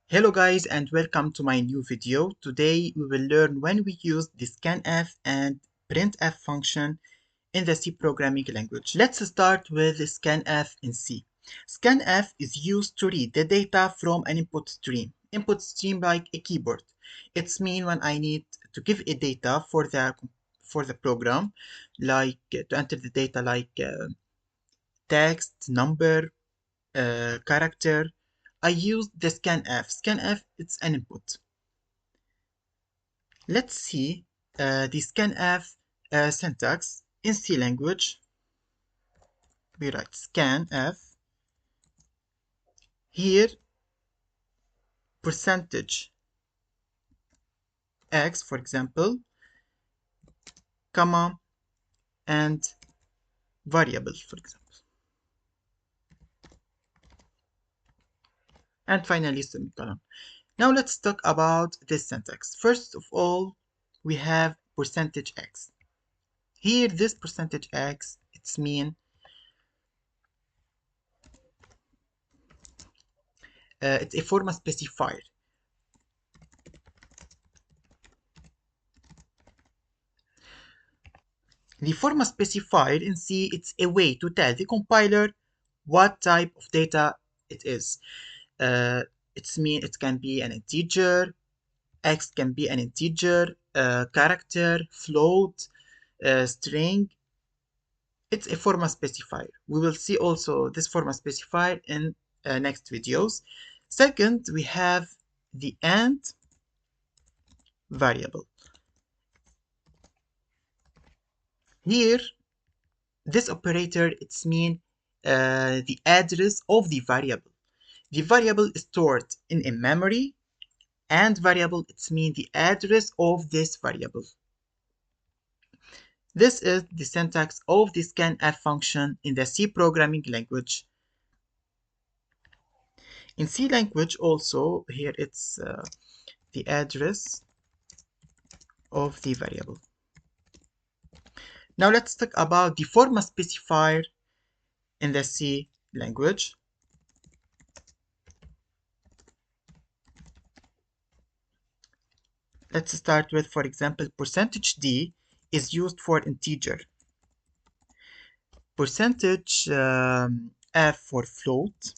Hello guys and welcome to my new video. Today we will learn when we use the scanf and printf function in the C programming language. Let's start with the scanf in C. Scanf is used to read the data from an input stream. Input stream like a keyboard. It's mean when I need to give a data for the program, like to enter the data like text, number, character. I use the scanf. Scanf, it's an input. Let's see the scanf syntax in C language. We write scanf. Here, percentage x, for example, comma, and variable, for example. And finally, semicolon. Now let's talk about this syntax. First of all, we have percentage x. Here, this percentage x, it's mean it's a format specifier. The format specifier in C, it's a way to tell the compiler what type of data it is. It's mean it can be an integer, x can be an integer, character, float, string. It's a format specifier. We will see also this format specifier in next videos. Second, we have the AND variable. Here, this operator, it's mean the address of the variable. The variable is stored in a memory, and variable, it's mean the address of this variable. This is the syntax of the scanf function in the C programming language. In C language also, here it's the address of the variable. Now let's talk about the format specifier in the C language. Let's start with, for example, percentage %d is used for integer. Percentage f for float.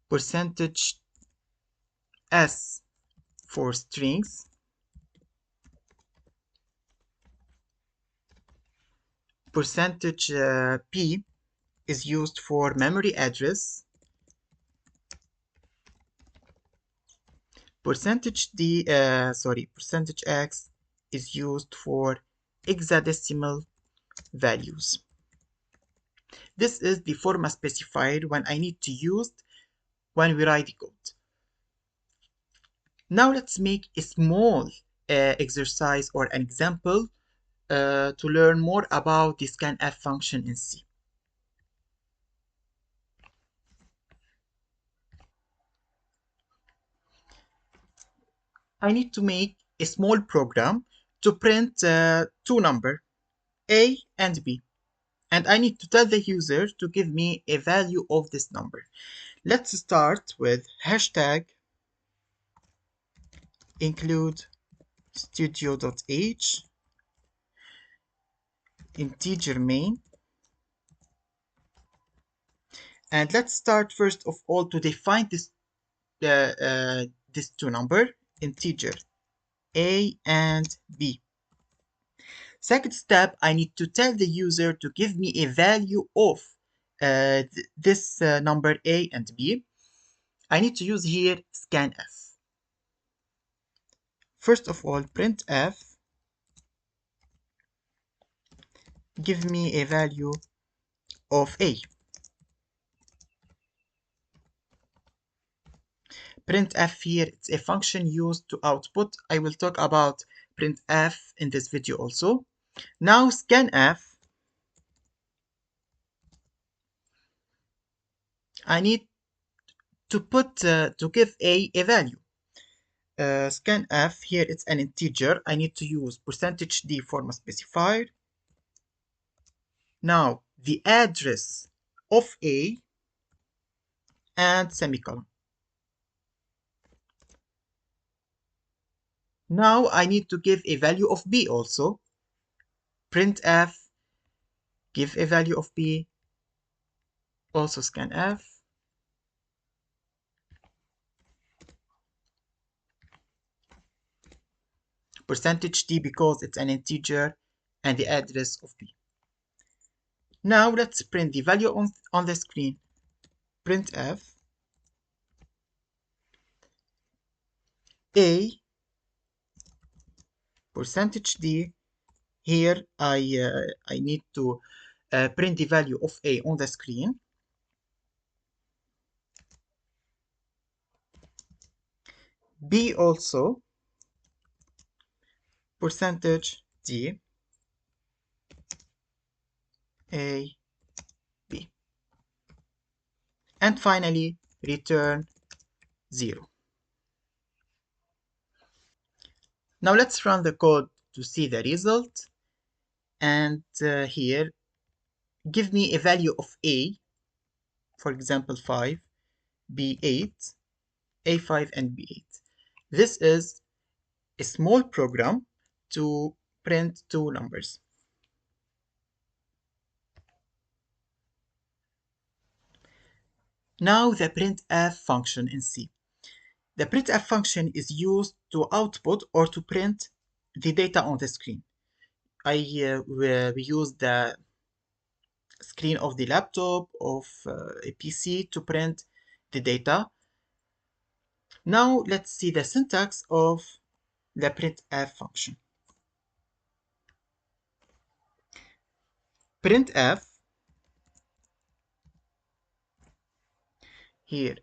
Percentage s for strings. Percentage p is used for memory address. Percentage x is used for hexadecimal values. This is the format specifier when I need to use when we write the code. Now let's make a small exercise or an example to learn more about the scanf function in C. I need to make a small program to print two numbers, A and B. And I need to tell the user to give me a value of this number. Let's start with hashtag include studio.h integer main. And let's start first of all to define this two number, integer A and B. Second step, I need to tell the user to give me a value of this number A and B. I need to use here scanf. First of all, printf, give me a value of A. Printf here, it's a function used to output. I will talk about printf in this video also. Now scanf, I need to give a value. Scanf here, it's an integer. I need to use %d format specifier. Now the address of A and semicolon. Now I need to give a value of b also. Printf, give a value of b, also scanf. Percentage %d because it's an integer, and the address of b. Now let's print the value on the screen. Printf a percentage %d. Here I need to print the value of a on the screen. B also percentage %d a b. And finally return 0. Now let's run the code to see the result. And here give me a value of a, for example 5, b8, a5 and b8. This is a small program to print two numbers. Now the printf function in C. The printf function is used to output or to print the data on the screen. We use the screen of the laptop, of a PC to print the data. Now let's see the syntax of the printf function. Printf, here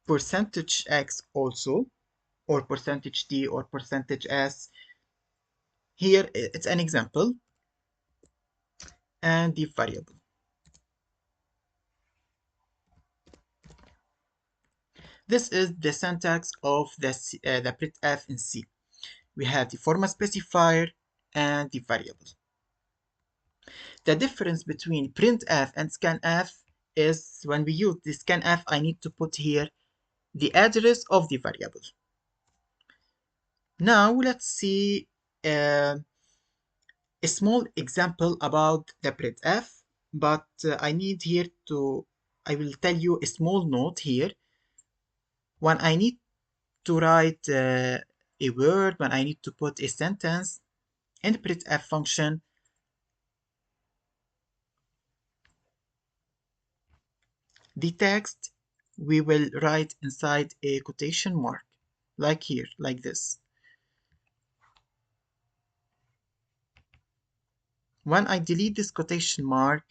percentage %x also, or percentage %d or percentage %s. Here it's an example, and the variable. This is the syntax of the printf in C. We have the format specifier and the variable. The difference between printf and scanf is when we use the scanf, I need to put here the address of the variable. Now let's see a small example about the printf, but I will tell you a small note here. When I need to write a word, when I need to put a sentence in the printf function, the text we will write inside a quotation mark, like here, like this. When I delete this quotation mark,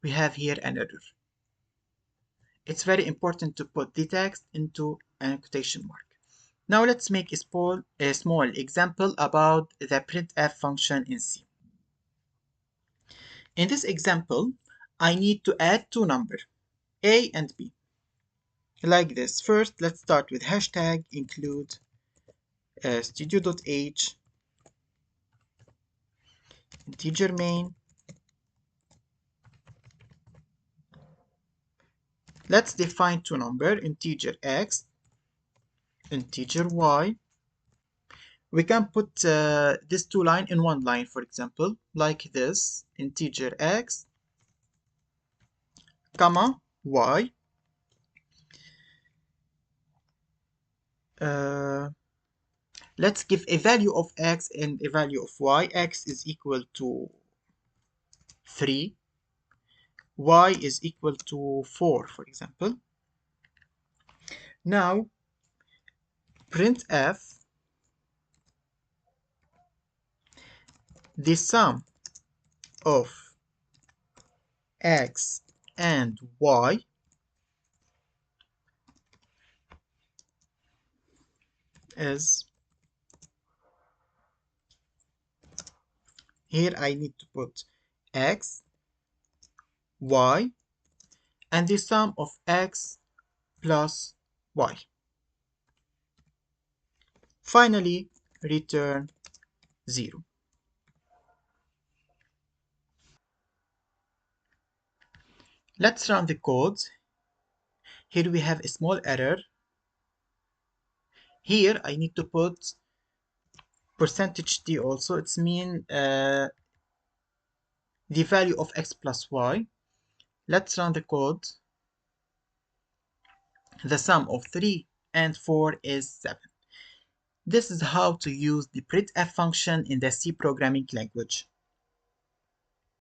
we have here an error. It's very important to put the text into a quotation mark. Now let's make a small example about the printf function in C. In this example, I need to add two numbers, A and B. Like this. First, let's start with hashtag include studio.h integer main. Let's define two numbers, integer x, integer y. We can put these two lines in one line, for example, like this, integer x, comma, y. Let's give a value of x and a value of y. X is equal to 3. Y is equal to 4, for example. Now, printf, the sum of x and y is, here I need to put x, y, and the sum of x plus y. Finally, return 0. Let's run the code. Here we have a small error. Here I need to put %t also. It's mean the value of x plus y. Let's run the code. The sum of 3 and 4 is 7. This is how to use the printf function in the C programming language.